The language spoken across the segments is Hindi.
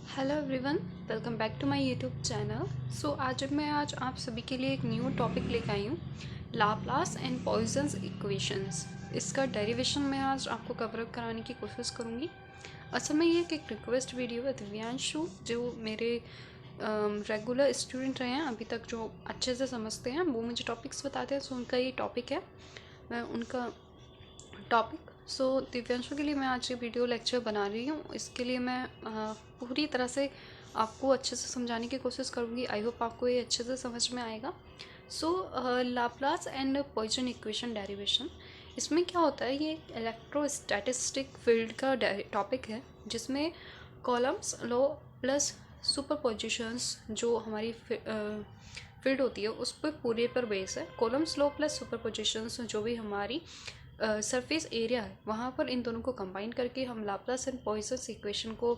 Hello everyone, welcome back to my YouTube channel. आज आप सभी के लिए एक न्यू टॉपिक लेकर आई हूँ, लाप्लास एंड पॉइजन्स इक्वेशंस। इसका डेरिवेशन मैं आज आपको कवर अप कराने की कोशिश करूँगी। असल में ये एक रिक्वेस्ट वीडियो है दिव्यांशु, जो मेरे रेगुलर स्टूडेंट रहे हैं अभी तक, जो अच्छे से समझते हैं, वो मुझे टॉपिक्स बताते हैं। सो उनका ये टॉपिक है, मैं उनका टॉपिक दिव्यांशु के लिए मैं आज ये वीडियो लेक्चर बना रही हूँ। इसके लिए मैं पूरी तरह से आपको अच्छे से समझाने की कोशिश करूँगी। आई होप आपको ये अच्छे से समझ में आएगा। Laplace and Poisson equation derivation, इसमें क्या होता है, ये इलेक्ट्रोस्टैटिस्टिक फील्ड का टॉपिक है, जिसमें कॉलम्स लॉ प्लस सुपरपोजिशंस जो हमारी फील्ड होती है उस पर पूरे पर बेस है। कॉलम्स लॉ प्लस सुपरपोजिशंस जो भी हमारी सरफेस एरिया है, वहाँ पर इन दोनों को कंबाइन करके हम लाप्लास एंड पॉइसन इक्वेशन को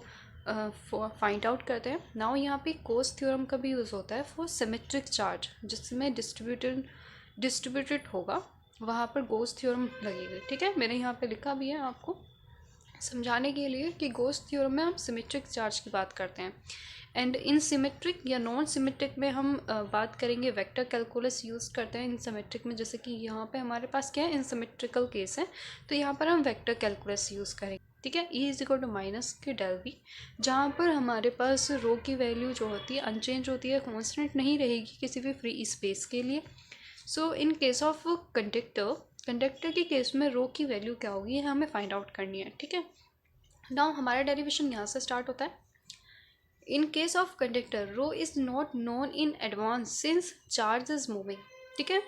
फाइंड आउट करते हैं। नाउ यहाँ पे कोस थ्योरम का भी यूज़ होता है फॉर सिमेट्रिक चार्ज, जिसमें डिस्ट्रीब्यूटेड होगा, वहाँ पर गोस थ्योरम लगेगा। ठीक है, मैंने यहाँ पे लिखा भी है आपको समझाने के लिए कि गोस थ्योरम में हम सिमेट्रिक चार्ज की बात करते हैं, एंड इन सिमेट्रिक या नॉन सिमेट्रिक में हम बात करेंगे वेक्टर कैलकुलस यूज़ करते हैं इन सिमेट्रिक में। जैसे कि यहाँ पे हमारे पास क्या है, इन सिमेट्रिकल केस है, तो यहाँ पर हम वेक्टर कैलकुलस यूज़ करेंगे। ठीक है, E is equal to minus के डेल वी, जहाँ पर हमारे पास रो की वैल्यू जो होती है अनचेंज होती है, कॉन्स्टेंट नहीं रहेगी किसी भी फ्री स्पेस के लिए। सो इन केस ऑफ कंडक्टर के केस में रो की वैल्यू क्या होगी, हमें फाइंड आउट करनी है। ठीक है, नाउ हमारा डेरिवेशन यहाँ से स्टार्ट होता है। In case of conductor rho is not known in advance since charge is moving. ठीक है,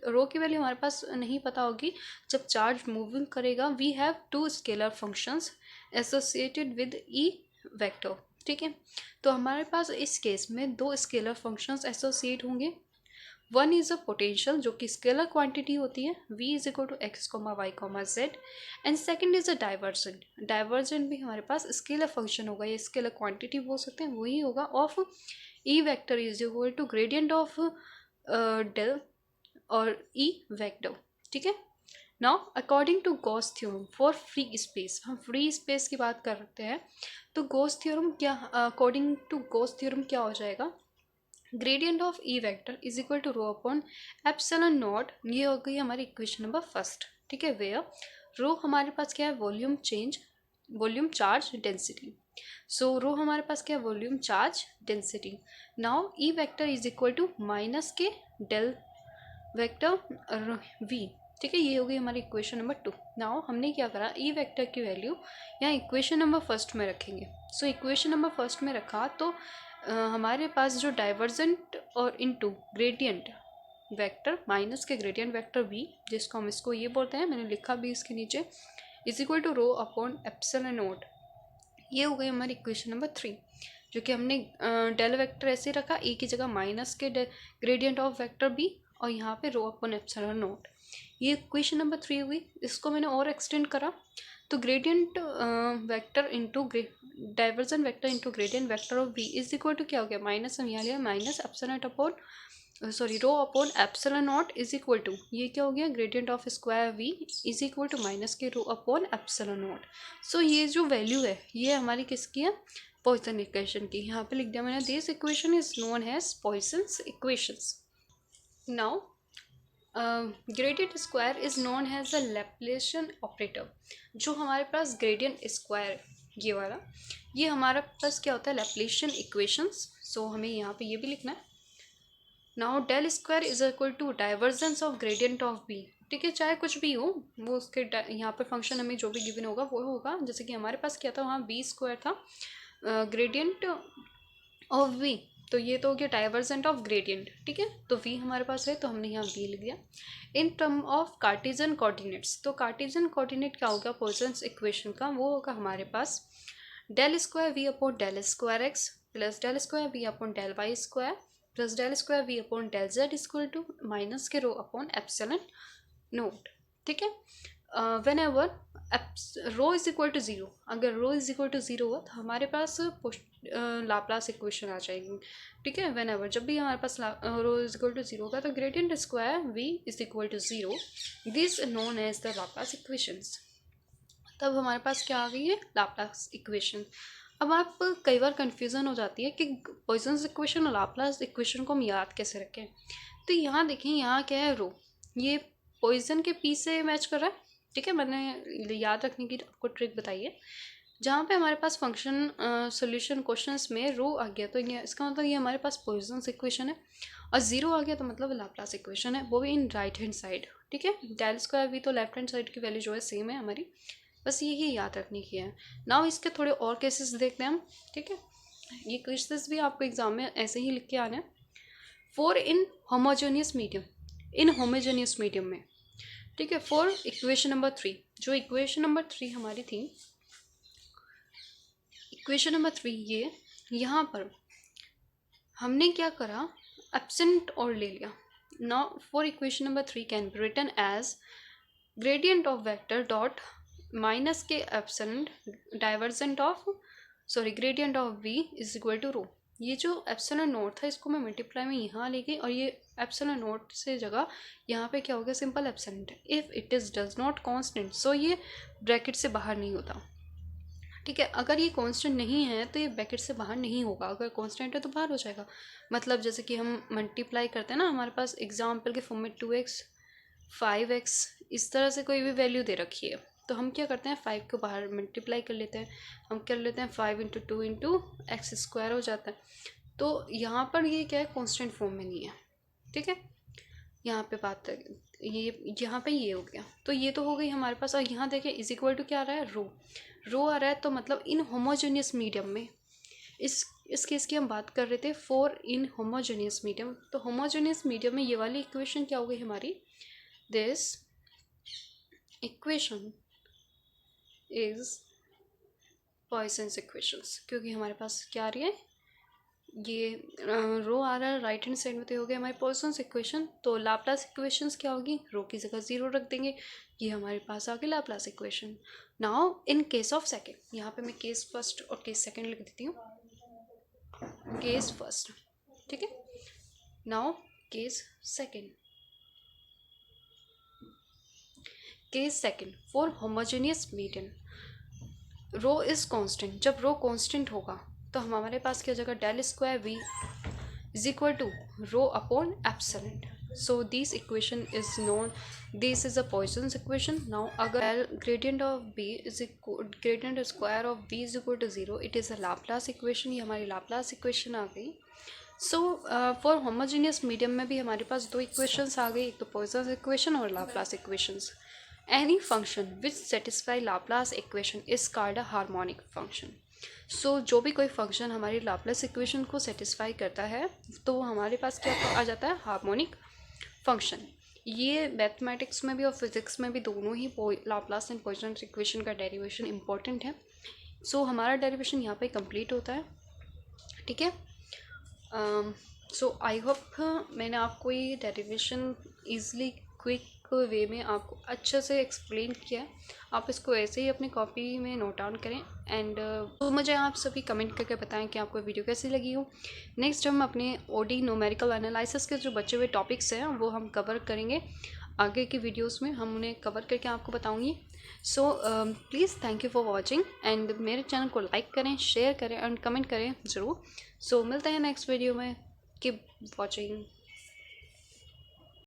रो की वैल्यू हमारे पास नहीं पता होगी जब चार्ज मूविंग करेगा। We have to scalar functions associated with E vector. ठीक है, तो हमारे पास इस केस में दो स्केलर फंक्शंस एसोसिएट होंगे। वन इज़ अ पोटेंशियल, जो कि स्केलर क्वांटिटी होती है, v is equal to x comma y comma z, and second is a divergent. Divergent भी हमारे पास स्केलर फंक्शन होगा, या स्केलर क्वांटिटी बोल सकते हैं, वही होगा, of E vector is equal to gradient of del और ई वेक्टर। ठीक है, now according to Gauss theorem for free space, हम फ्री स्पेस की बात करते हैं, तो गॉस थ्योरम क्या, अकॉर्डिंग टू गॉस थ्योरम क्या हो जाएगा, gradient of E vector is equal to rho upon epsilon naught. ये हो गई हमारी इक्वेशन नंबर फर्स्ट। ठीक है, वेयर रो हमारे पास क्या है, volume charge density. So rho हमारे पास क्या है, volume charge density. Now E vector is equal to minus के डेल वेक्टर वी। ठीक है, ये हो गई हमारी इक्वेशन नंबर 2। नाउ हमने क्या करा, ई वेक्टर की वैल्यू यहाँ इक्वेशन नंबर फर्स्ट में रखेंगे। सो इक्वेशन नंबर फर्स्ट में रखा तो हमारे पास जो डाइवर्जेंट और इनटू ग्रेडियंट वेक्टर माइनस के ग्रेडियंट वेक्टर v, जिसको हम इसको ये बोलते हैं, मैंने लिखा भी इसके नीचे, is equal to rho upon epsilon naught. ये हो गई हमारी इक्वेशन नंबर 3, जो कि हमने डेल वेक्टर ऐसे रखा, ए की जगह माइनस के ग्रेडियंट ऑफ वेक्टर b, और यहाँ पे रो अपॉन एप्सिलॉन नॉट। ये इक्वेशन नंबर 3 हुई। इसको मैंने और एक्सटेंड करा, तो gradient vector into divergent vector into gradient vector of v is equal to क्या हो गया, माइनस, हम यहाँ लिया minus epsilon upon rho upon epsilon naught is equal to, ये क्या हो गया, gradient of square v is equal to minus के rho upon epsilon naught. So ये जो वैल्यू है, ये हमारी किसकी है, पॉइसन इक्वेशन की। यहाँ पे लिख दिया मैंने, this equation is known as Poisson's equations. Now gradient square is known as the Laplacian operator. जो हमारे पास ग्रेडियंट स्क्वायर ये वाला, ये हमारा पास क्या होता है, लैप्लेशियन इक्वेशंस। सो हमें यहाँ पे ये भी लिखना है। Now del square is equal to divergence of gradient of B. ठीक है, चाहे कुछ भी हो, वो उसके यहाँ पे फंक्शन हमें जो भी गिवन होगा वो होगा। जैसे कि हमारे पास क्या था, वहाँ बी स्क्वायर था, ग्रेडियंट ऑफ वी, तो ये तो हो गया डाइवर्जेंट ऑफ ग्रेडियंट। ठीक है, तो v हमारे पास है, तो हमने यहाँ v लिख दिया। In term of Cartesian coordinates, तो कार्टेशियन कोऑर्डिनेट क्या होगा पॉइसन्स इक्वेशन का, वो होगा हमारे पास del square v upon del square X plus del square v upon del Y square plus del square v upon del Z equal to minus के रो अपॉन एप्सिलॉन नोट। ठीक है, whenever rho is equal to zero, अगर rho is equal to zero हुआ तो हमारे पास लाप्लास इक्वेशन आ जाएगी। ठीक है, वेन एवर जब भी हमारे पास rho is equal to zero होगा तो gradient square v is equal to zero, this known as the Laplace equations. तब हमारे पास क्या आ गई है, लाप्लास इक्वेशन। अब आप कई बार कन्फ्यूज़न हो जाती है कि पॉइसन्स इक्वेशन और लाप्लास इक्वेशन को हम याद कैसे रखें। तो यहाँ देखें, यहाँ क्या है, रो, ये पॉइसन के पी से मैच कर रहा है। ठीक है, मैंने याद रखने की आपको ट्रिक बताई है। जहाँ पे हमारे पास फंक्शन सॉल्यूशन क्वेश्चंस में रो आ गया तो ये इसका मतलब ये हमारे पास पॉइसन्स इक्वेशन है, और ज़ीरो आ गया तो मतलब लाप्लास इक्वेशन है, वो भी इन राइट हैंड साइड। ठीक है, डेल स्क्वायर भी तो लेफ्ट हैंड साइड की वैल्यू जो है सेम है हमारी, बस यही याद रखने की है। नाउ इसके थोड़े और केसेस देखते हैं हम। ठीक है, ये केसेस भी आपको एग्जाम में ऐसे ही लिख के आने हैं। For in homogeneous medium, in homogeneous medium में। ठीक है, फॉर इक्वेशन नंबर 3, जो इक्वेशन नंबर 3 हमारी थी, इक्वेशन नंबर 3 ये, यहाँ पर हमने क्या करा, एब्सेंट और ले लिया। Now for equation number 3 can be written as gradient of vector dot minus K absent divergent of gradient of v is equal to rho. ये जो एप्सिलॉन नोट था इसको मैं मल्टीप्लाई में यहाँ ले गई, और ये एप्सिलॉन नोट से जगह यहाँ पे क्या हो गया, simple absent. If it is does not constant, so ये ब्रैकेट से बाहर नहीं होता। ठीक है, अगर ये कांस्टेंट नहीं है तो ये ब्रैकेट से बाहर नहीं होगा, अगर कांस्टेंट है तो बाहर हो जाएगा। मतलब जैसे कि हम मल्टीप्लाई करते हैं ना, हमारे पास एग्जाम्पल के फॉर्म में 2x 5x इस तरह से कोई भी वैल्यू दे रखी है, तो हम क्या करते हैं 5 को बाहर मल्टीप्लाई कर लेते हैं, हम कर लेते हैं 5 × 2 × x स्क्वायर हो जाता है। तो यहाँ पर ये क्या है, कांस्टेंट फॉर्म में नहीं है। ठीक है, यहाँ पे बात है, ये यहाँ पे ये हो गया, तो ये तो हो गई हमारे पास। और यहाँ देखें इज इक्वल टू क्या आ रहा है, रो, रो आ रहा है, तो मतलब इन होमोजेनियस मीडियम में, इस केस की हम बात कर रहे थे फॉर इन होमोजेनियस मीडियम। तो होमोजेनियस मीडियम में ये वाली इक्वेशन क्या हो गई हमारी, दिस इक्वेशन इज पॉइसन्स इक्वेशंस, क्योंकि हमारे पास क्या आ रही है, ये रो आ रहा है राइट हैंड साइड में, तो हो गया हमारे पॉइसन्स इक्वेशन। तो लाप्लास इक्वेशंस क्या होगी, रो की जगह 0 रख देंगे, ये हमारे पास आ गई Laplace equation. Now in case of second, यहाँ पे मैं केस फर्स्ट और केस सेकेंड लिख देती हूँ, केस फर्स्ट। ठीक है, now case second, case second for homogeneous medium, rho is constant. जब रो कांस्टेंट होगा तो हमारे पास क्या जगह, del square v is equal to rho upon epsilon. So this equation is known, this is a Poisson's equation. Now अगर gradient of b is gradient square of b is equal to 0, it is a Laplace equation. ये हमारी लाप्लास इक्वेशन आ गई। सो फॉर होमोजेनियस मीडियम में भी हमारे पास दो इक्वेशंस आ गई, एक तो पॉइसन्स इक्वेशन और Laplace equations. Any function which satisfy Laplace equation is called a harmonic function. So जो भी कोई फंक्शन हमारी लाप्लास इक्वेशन को सेटिस्फाई करता है तो हमारे पास क्या आ जाता है, हार्मोनिक फंक्शन। ये मैथमेटिक्स में भी और फिजिक्स में भी दोनों ही लाप्लास एंड पॉइसन्स इक्वेशन का डेरिवेशन इंपॉर्टेंट है। सो हमारा डेरिवेशन यहाँ पे कंप्लीट होता है। ठीक है, सो आई होप मैंने आपको ये डेरिवेशन ईज़िली क्विक वे में आपको अच्छे से एक्सप्लेन किया है। आप इसको ऐसे ही अपनी कॉपी में नोट डाउन करें, एंड तो मुझे आप सभी कमेंट करके बताएं कि आपको वीडियो कैसी लगी हो। नेक्स्ट हम अपने ओडी न्यूमेरिकल एनालिसिस के जो बचे हुए टॉपिक्स हैं वो हम कवर करेंगे आगे की वीडियोस में, हम उन्हें कवर करके आपको बताऊंगी। So please thank you for watching, and मेरे चैनल को लाइक करें, शेयर करें एंड कमेंट करें ज़रूर। सो मिलते हैं नेक्स्ट वीडियो में, कीप वॉचिंग।